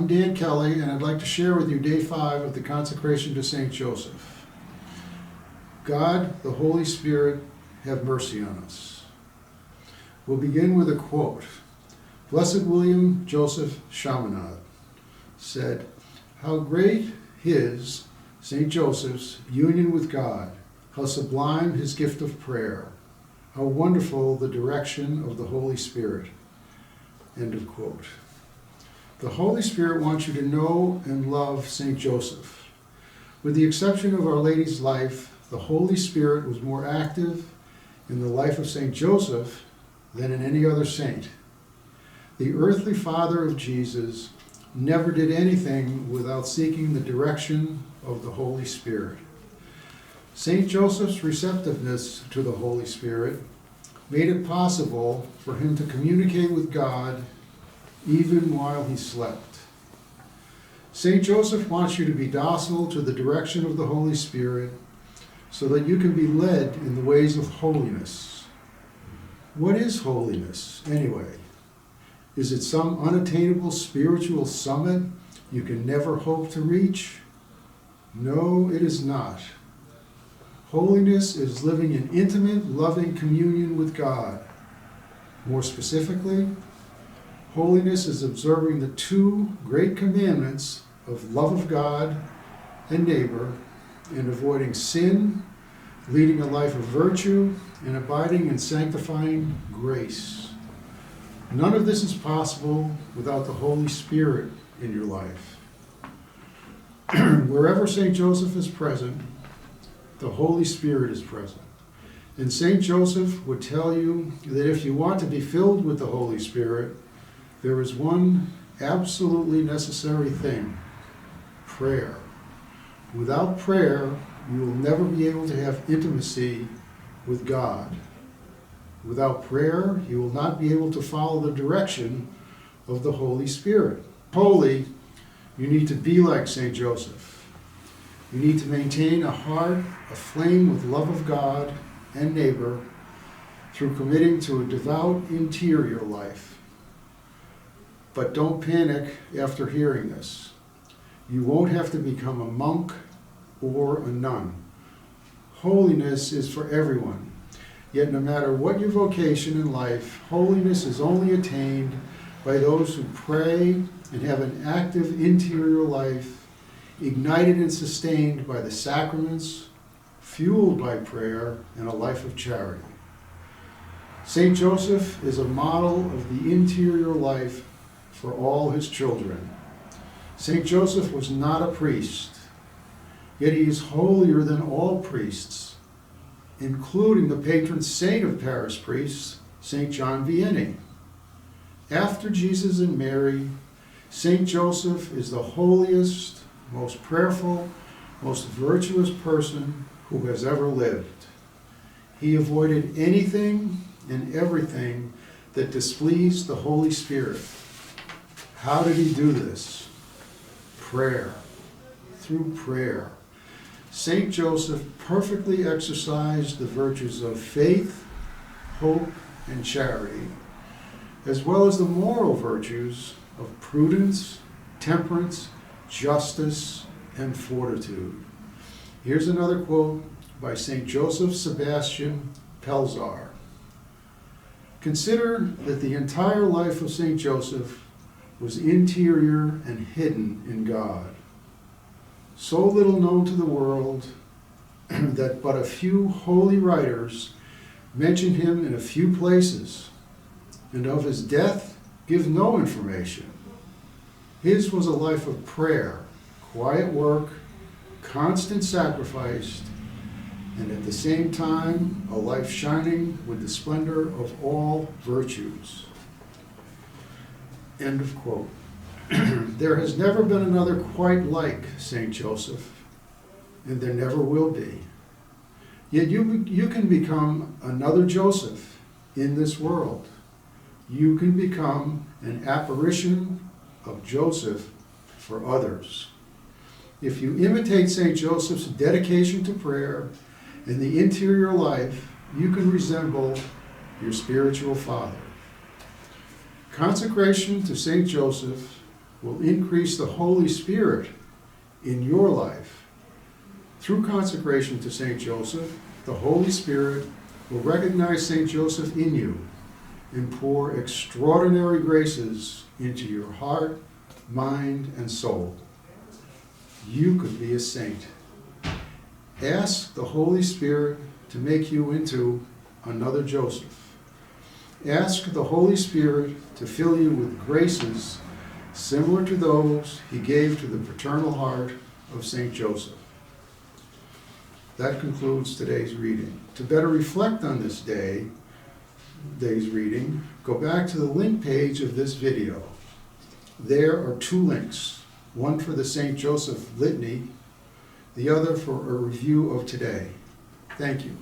Dan Kelley, and I'd like to share with you day 5 of the consecration to St. Joseph. God, the Holy Spirit, have mercy on us. We'll begin with a quote. Blessed William Joseph Chaminade said, "How great his, St. Joseph's, union with God, how sublime his gift of prayer, how wonderful the direction of the Holy Spirit." End of quote. The Holy Spirit wants you to know and love St. Joseph. With the exception of Our Lady's life, the Holy Spirit was more active in the life of St. Joseph than in any other saint. The earthly father of Jesus never did anything without seeking the direction of the Holy Spirit. St. Joseph's receptiveness to the Holy Spirit made it possible for him to communicate with God even while he slept. St. Joseph wants you to be docile to the direction of the Holy Spirit so that you can be led in the ways of holiness. What is holiness, anyway? Is it some unattainable spiritual summit you can never hope to reach? No, it is not. Holiness is living in intimate, loving communion with God. More specifically, holiness is observing the 2 great commandments of love of God and neighbor, and avoiding sin, leading a life of virtue, and abiding in sanctifying grace. None of this is possible without the Holy Spirit in your life. Wherever St. Joseph is present, the Holy Spirit is present. And St. Joseph would tell you that if you want to be filled with the Holy Spirit, there is one absolutely necessary thing: prayer. Without prayer, you will never be able to have intimacy with God. Without prayer, you will not be able to follow the direction of the Holy Spirit. Holy, you need to be like St. Joseph. You need to maintain a heart aflame with love of God and neighbor through committing to a devout interior life. But don't panic after hearing this. You won't have to become a monk or a nun. Holiness is for everyone. Yet no matter what your vocation in life, holiness is only attained by those who pray and have an active interior life, ignited and sustained by the sacraments, fueled by prayer, and a life of charity. St. Joseph is a model of the interior life for all his children. St. Joseph was not a priest, yet he is holier than all priests, including the patron saint of Paris priests, St. John Vianney. After Jesus and Mary, St. Joseph is the holiest, most prayerful, most virtuous person who has ever lived. He avoided anything and everything that displeased the Holy Spirit. How did he do this? Prayer. Through prayer. St. Joseph perfectly exercised the virtues of faith, hope, and charity, as well as the moral virtues of prudence, temperance, justice, and fortitude. Here's another quote by St. Joseph Sebastian Pelzar. Consider that the entire life of St. Joseph was interior and hidden in God. So little known to the world that but a few holy writers mention him in a few places, and of his death give no information. His was a life of prayer, quiet work, constant sacrifice, and at the same time, a life shining with the splendor of all virtues. End of quote. There has never been another quite like St. Joseph, and there never will be. Yet you can become another Joseph in this world. You can become an apparition of Joseph for others. If you imitate St. Joseph's dedication to prayer and the interior life, you can resemble your spiritual father. Consecration to St. Joseph will increase the Holy Spirit in your life. Through consecration to St. Joseph, the Holy Spirit will recognize St. Joseph in you and pour extraordinary graces into your heart, mind, and soul. You could be a saint. Ask the Holy Spirit to make you into another Joseph. Ask the Holy Spirit to fill you with graces similar to those he gave to the paternal heart of St. Joseph. That concludes today's reading. To better reflect on this day's reading, go back to the link page of this video. There are two links, one for the St. Joseph Litany, the other for a review of today. Thank you.